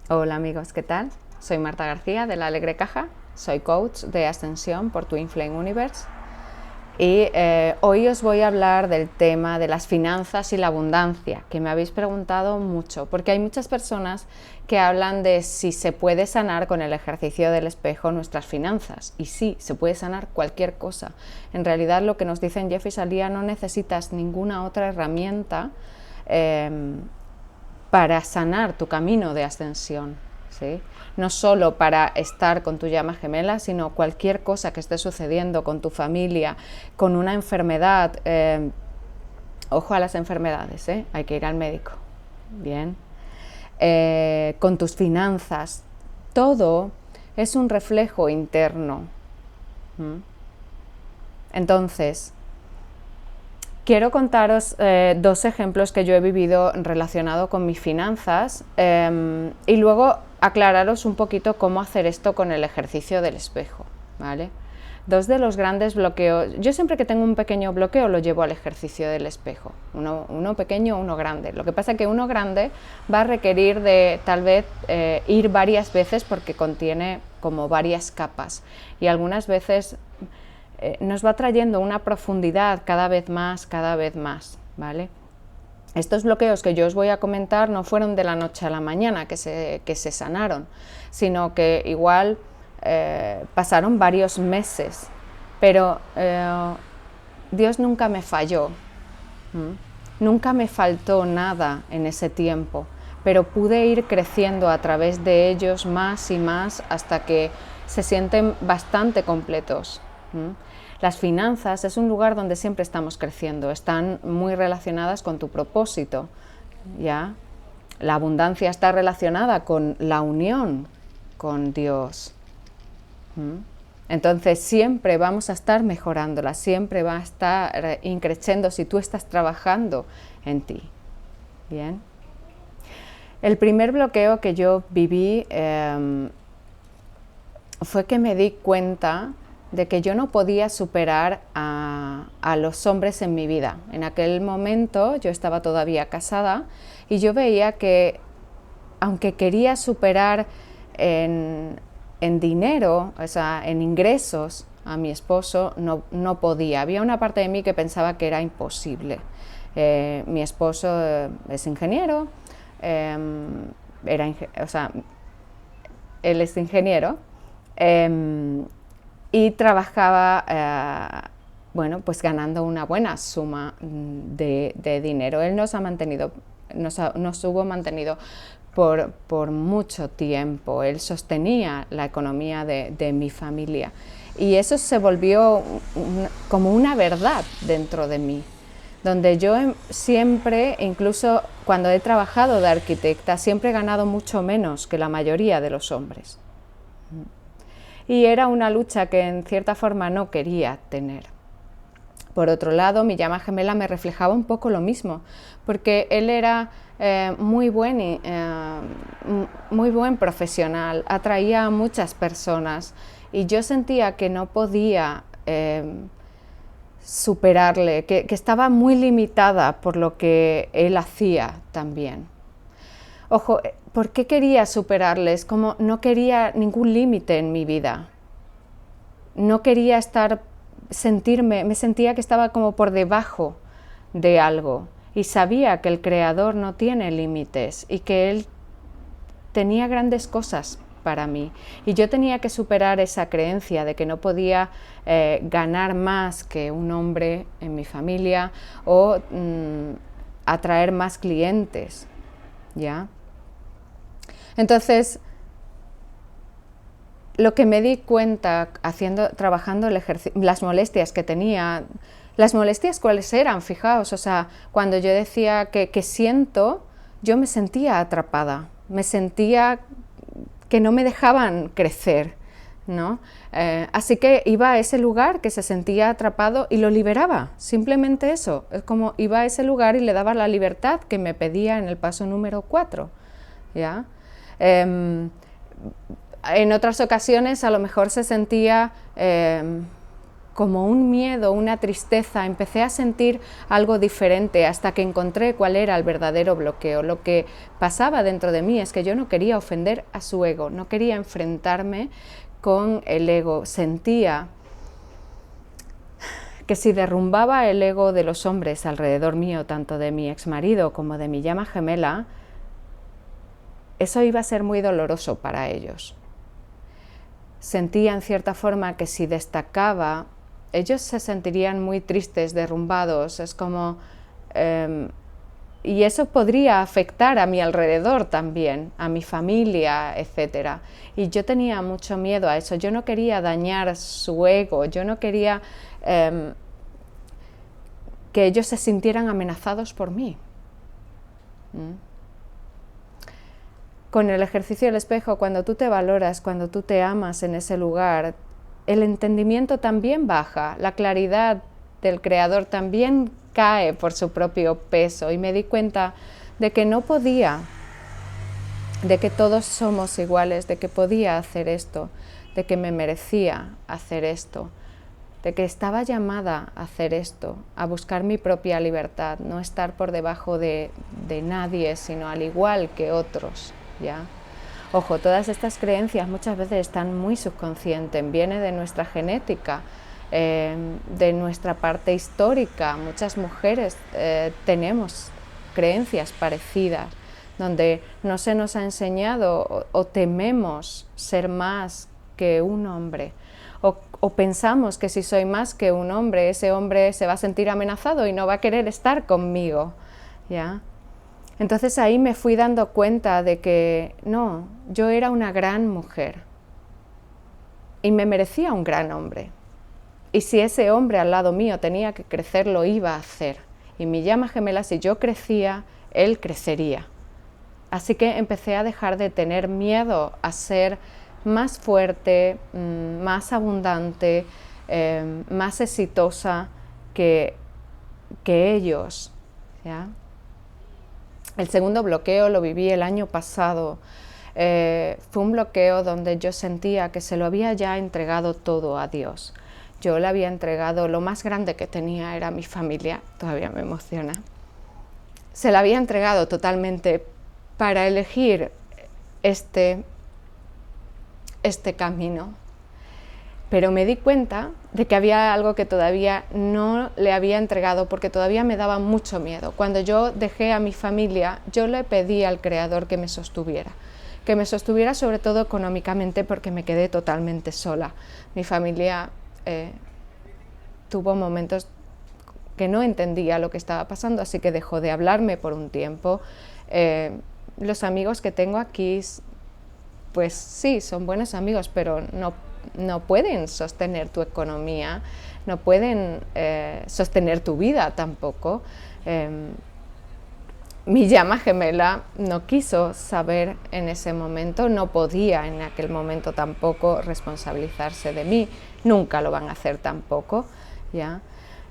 Hola amigos, ¿qué tal? Soy Marta García de La Alegre Caja, soy coach de ascensión por Twin Flame Universe y hoy os voy a hablar del tema de las finanzas y la abundancia, que me habéis preguntado mucho, porque hay muchas personas que hablan de si se puede sanar con el ejercicio del espejo nuestras finanzas, y sí, se puede sanar cualquier cosa. En realidad lo que nos dicen Jeff y Salía, no necesitas ninguna otra herramienta para sanar tu camino de ascensión, ¿sí? No solo para estar con tu llama gemela, sino cualquier cosa que esté sucediendo con tu familia, con una enfermedad. Ojo a las enfermedades, hay que ir al médico. Bien. Con tus finanzas. Todo es un reflejo interno. Entonces, quiero contaros dos ejemplos que yo he vivido relacionado con mis finanzas y luego aclararos un poquito cómo hacer esto con el ejercicio del espejo, ¿vale? Dos de los grandes bloqueos, yo siempre que tengo un pequeño bloqueo lo llevo al ejercicio del espejo, uno pequeño, uno grande. Lo que pasa es que uno grande va a requerir de tal vez ir varias veces porque contiene como varias capas y algunas veces nos va trayendo una profundidad cada vez más, ¿vale? Estos bloqueos que yo os voy a comentar no fueron de la noche a la mañana que se sanaron, sino que igual pasaron varios meses, pero Dios nunca me falló, nunca me faltó nada en ese tiempo, pero pude ir creciendo a través de ellos más y más hasta que se sienten bastante completos. Las finanzas es un lugar donde siempre estamos creciendo, están muy relacionadas con tu propósito, ¿ya? La abundancia está relacionada con la unión con Dios. Entonces siempre vamos a estar mejorándola, siempre va a estar increciendo si tú estás trabajando en ti. Bien. El primer bloqueo que yo viví fue que me di cuenta de que yo no podía superar a los hombres en mi vida. En aquel momento yo estaba todavía casada y yo veía que aunque quería superar en dinero, o sea, en ingresos a mi esposo, no podía. Había una parte de mí que pensaba que era imposible. Mi esposo es ingeniero, o sea, él es ingeniero, y trabajaba, bueno, pues ganando una buena suma de dinero. Él nos hubo mantenido por mucho tiempo. Él sostenía la economía de mi familia y eso se volvió como una verdad dentro de mí, donde yo siempre, incluso cuando he trabajado de arquitecta, siempre he ganado mucho menos que la mayoría de los hombres. Y era una lucha que en cierta forma no quería tener. Por otro lado, mi llama gemela me reflejaba un poco lo mismo, porque él era muy buen profesional, atraía a muchas personas y yo sentía que no podía superarle, que estaba muy limitada por lo que él hacía también. Ojo, ¿por qué quería superarle? Es como no quería ningún límite en mi vida. No quería me sentía que estaba como por debajo de algo y sabía que el Creador no tiene límites y que Él tenía grandes cosas para mí y yo tenía que superar esa creencia de que no podía ganar más que un hombre en mi familia o atraer más clientes, ¿ya? Entonces, lo que me di cuenta trabajando las molestias que tenía, las molestias cuáles eran, fijaos, o sea, cuando yo decía que siento, yo me sentía atrapada, me sentía que no me dejaban crecer, ¿no? Así que iba a ese lugar que se sentía atrapado y lo liberaba, simplemente eso, es como iba a ese lugar y le daba la libertad que me pedía en el paso número 4, ¿ya? En otras ocasiones a lo mejor se sentía como un miedo, una tristeza, empecé a sentir algo diferente hasta que encontré cuál era el verdadero bloqueo. Lo que pasaba dentro de mí es que yo no quería ofender a su ego, no quería enfrentarme con el ego. Sentía que si derrumbaba el ego de los hombres alrededor mío, tanto de mi exmarido como de mi llama gemela, eso iba a ser muy doloroso para ellos. Sentía en cierta forma que si destacaba, ellos se sentirían muy tristes, derrumbados, es como... y eso podría afectar a mi alrededor también, a mi familia, etc. Y yo tenía mucho miedo a eso, yo no quería dañar su ego, yo no quería que ellos se sintieran amenazados por mí. Con el ejercicio del espejo, cuando tú te valoras, cuando tú te amas en ese lugar, el entendimiento también baja, la claridad del creador también cae por su propio peso, y me di cuenta de que no podía, de que todos somos iguales, de que podía hacer esto, de que me merecía hacer esto, de que estaba llamada a hacer esto, a buscar mi propia libertad, no estar por debajo de nadie, sino al igual que otros, ¿ya? Ojo, todas estas creencias muchas veces están muy subconscientes, viene de nuestra genética, de nuestra parte histórica. Muchas mujeres tenemos creencias parecidas, donde no se nos ha enseñado o tememos ser más que un hombre, o pensamos que si soy más que un hombre, ese hombre se va a sentir amenazado y no va a querer estar conmigo, ¿ya? Entonces ahí me fui dando cuenta de que no, yo era una gran mujer y me merecía un gran hombre. Y si ese hombre al lado mío tenía que crecer, lo iba a hacer. Y mi llama gemela, si yo crecía, él crecería. Así que empecé a dejar de tener miedo a ser más fuerte, más abundante, más exitosa que ellos, ¿ya? El segundo bloqueo lo viví el año pasado. Fue un bloqueo donde yo sentía que se lo había ya entregado todo a Dios. Yo le había entregado lo más grande que tenía, era mi familia, todavía me emociona. Se la había entregado totalmente para elegir este camino. Pero me di cuenta de que había algo que todavía no le había entregado porque todavía me daba mucho miedo. Cuando yo dejé a mi familia, yo le pedí al Creador que me sostuviera sobre todo económicamente, porque me quedé totalmente sola. Mi familia tuvo momentos que no entendía lo que estaba pasando, así que dejó de hablarme por un tiempo. Los amigos que tengo aquí, pues sí, son buenos amigos, pero no pueden sostener tu economía, no pueden sostener tu vida tampoco. Mi llama gemela no quiso saber en ese momento, no podía en aquel momento tampoco responsabilizarse de mí, nunca lo van a hacer tampoco, ¿ya?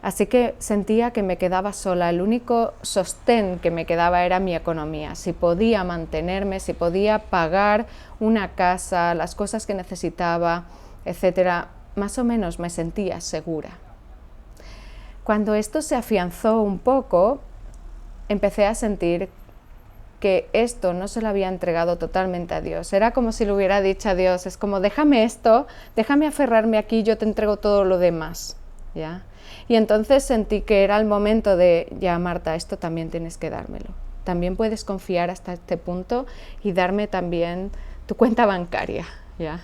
Así que sentía que me quedaba sola, el único sostén que me quedaba era mi economía, si podía mantenerme, si podía pagar una casa, las cosas que necesitaba, etcétera, más o menos me sentía segura. Cuando esto se afianzó un poco, empecé a sentir que esto no se lo había entregado totalmente a Dios. Era como si le hubiera dicho a Dios, es como déjame esto, déjame aferrarme aquí, yo te entrego todo lo demás, ¿ya? Y entonces sentí que era el momento de, ya Marta, esto también tienes que dármelo. También puedes confiar hasta este punto y darme también tu cuenta bancaria, ¿ya?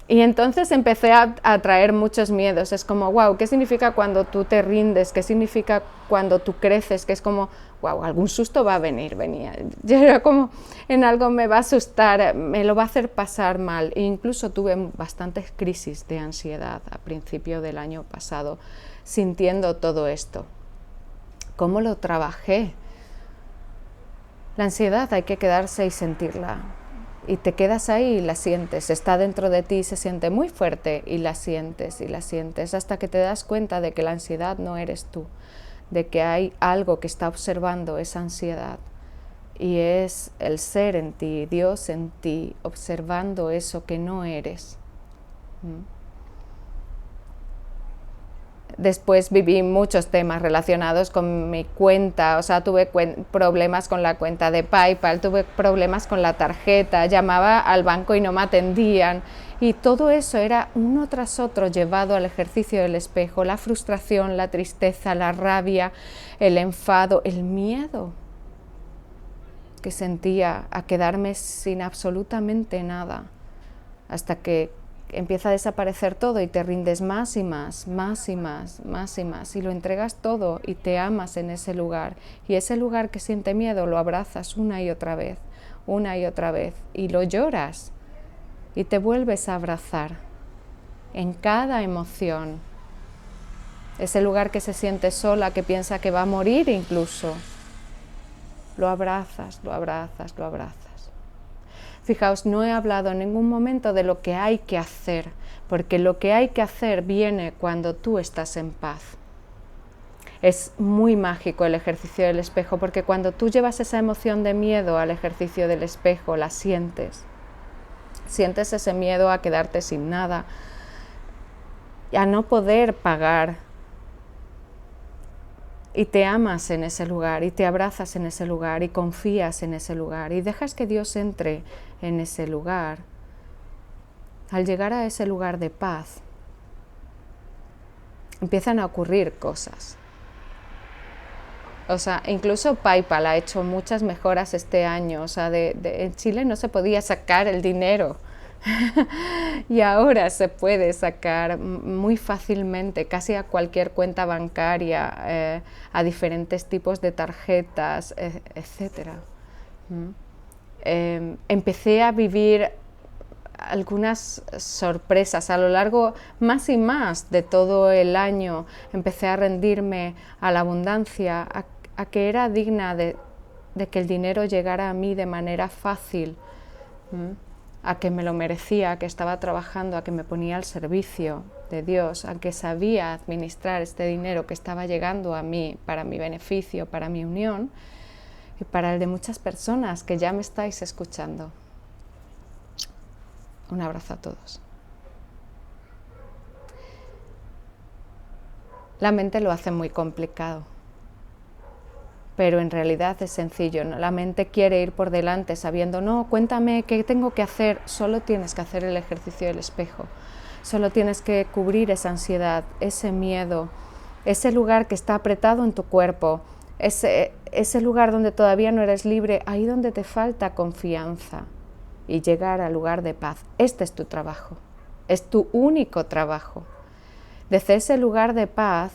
Y entonces empecé a traer muchos miedos, es como, wow, ¿qué significa cuando tú te rindes? ¿Qué significa cuando tú creces? Que es como, wow, algún susto va a venía. Yo era como, en algo me va a asustar, me lo va a hacer pasar mal. E incluso tuve bastantes crisis de ansiedad a principio del año pasado, sintiendo todo esto. ¿Cómo lo trabajé? La ansiedad hay que quedarse y sentirla. Y te quedas ahí y la sientes, está dentro de ti, se siente muy fuerte y la sientes hasta que te das cuenta de que la ansiedad no eres tú, de que hay algo que está observando esa ansiedad y es el ser en ti, Dios en ti, observando eso que no eres. Después viví muchos temas relacionados con mi cuenta, o sea, tuve problemas con la cuenta de PayPal, tuve problemas con la tarjeta, llamaba al banco y no me atendían. Y todo eso era uno tras otro llevado al ejercicio del espejo, la frustración, la tristeza, la rabia, el enfado, el miedo que sentía a quedarme sin absolutamente nada, hasta que empieza a desaparecer todo y te rindes más y más, más y más, más y más, y lo entregas todo y te amas en ese lugar. Y ese lugar que siente miedo lo abrazas una y otra vez, y lo lloras y te vuelves a abrazar en cada emoción. Ese lugar que se siente sola, que piensa que va a morir incluso, lo abrazas, lo abrazas, lo abrazas. Fijaos, no he hablado en ningún momento de lo que hay que hacer, porque lo que hay que hacer viene cuando tú estás en paz. Es muy mágico el ejercicio del espejo, porque cuando tú llevas esa emoción de miedo al ejercicio del espejo, la sientes. Sientes ese miedo a quedarte sin nada, a no poder pagar. Y te amas en ese lugar, y te abrazas en ese lugar, y confías en ese lugar, y dejas que Dios entre en ese lugar. Al llegar a ese lugar de paz, empiezan a ocurrir cosas. O sea, incluso PayPal ha hecho muchas mejoras este año. O sea, en Chile no se podía sacar el dinero. Y ahora se puede sacar muy fácilmente, casi a cualquier cuenta bancaria, a diferentes tipos de tarjetas, etc. Empecé a vivir algunas sorpresas a lo largo más y más de todo el año. Empecé a rendirme a la abundancia, a que era digna de que el dinero llegara a mí de manera fácil, a que me lo merecía, a que estaba trabajando, a que me ponía al servicio de Dios, a que sabía administrar este dinero que estaba llegando a mí para mi beneficio, para mi unión y para el de muchas personas que ya me estáis escuchando. Un abrazo a todos. La mente lo hace muy complicado, pero en realidad es sencillo, ¿no? La mente quiere ir por delante sabiendo, no, cuéntame qué tengo que hacer. Solo tienes que hacer el ejercicio del espejo, solo tienes que cubrir esa ansiedad, ese miedo, ese lugar que está apretado en tu cuerpo, ese lugar donde todavía no eres libre, ahí donde te falta confianza, y llegar al lugar de paz. Este es tu trabajo, es tu único trabajo. Desde ese lugar de paz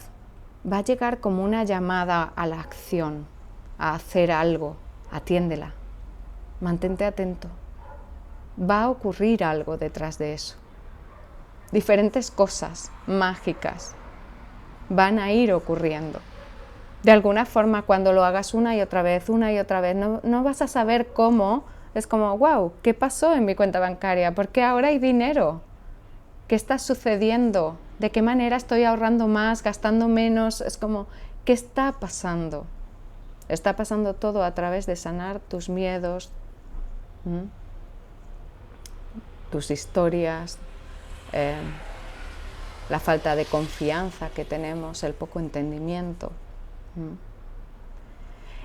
va a llegar como una llamada a la acción, a hacer algo. Atiéndela, mantente atento. Va a ocurrir algo detrás de eso. Diferentes cosas mágicas van a ir ocurriendo. De alguna forma, cuando lo hagas una y otra vez, no vas a saber cómo. Es como, wow, ¿qué pasó en mi cuenta bancaria? ¿Por qué ahora hay dinero? ¿Qué está sucediendo? ¿De qué manera estoy ahorrando más, gastando menos? Es como, ¿qué está pasando? Está pasando todo a través de sanar tus miedos, tus historias, la falta de confianza que tenemos, el poco entendimiento.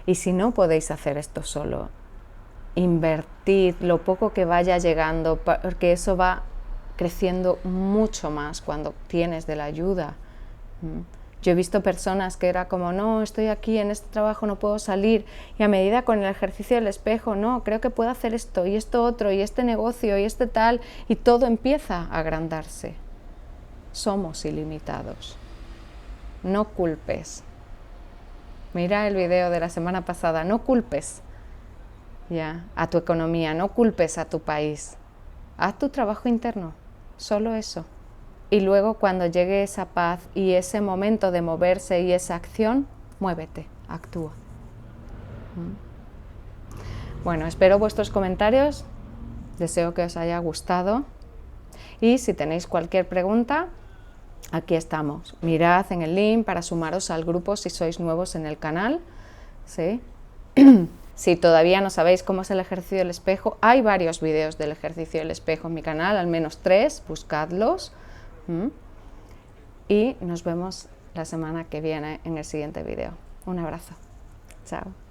Y si no podéis hacer esto solo, invertid lo poco que vaya llegando, porque eso va creciendo mucho más cuando tienes de la ayuda. Yo he visto personas que era como, no, estoy aquí en este trabajo, no puedo salir, y a medida con el ejercicio del espejo, no, creo que puedo hacer esto y esto otro y este negocio y este tal, y todo empieza a agrandarse. Somos ilimitados. No culpes. Mira el video de la semana pasada, no culpes a tu economía, no culpes a tu país. Haz tu trabajo interno, solo eso. Y luego cuando llegue esa paz y ese momento de moverse y esa acción, muévete, actúa. Bueno, espero vuestros comentarios, deseo que os haya gustado y si tenéis cualquier pregunta, aquí estamos. Mirad en el link para sumaros al grupo si sois nuevos en el canal, ¿sí? Si todavía no sabéis cómo es el ejercicio del espejo, hay varios vídeos del ejercicio del espejo en mi canal, al menos 3, buscadlos. Y nos vemos la semana que viene en el siguiente vídeo. Un abrazo. Chao.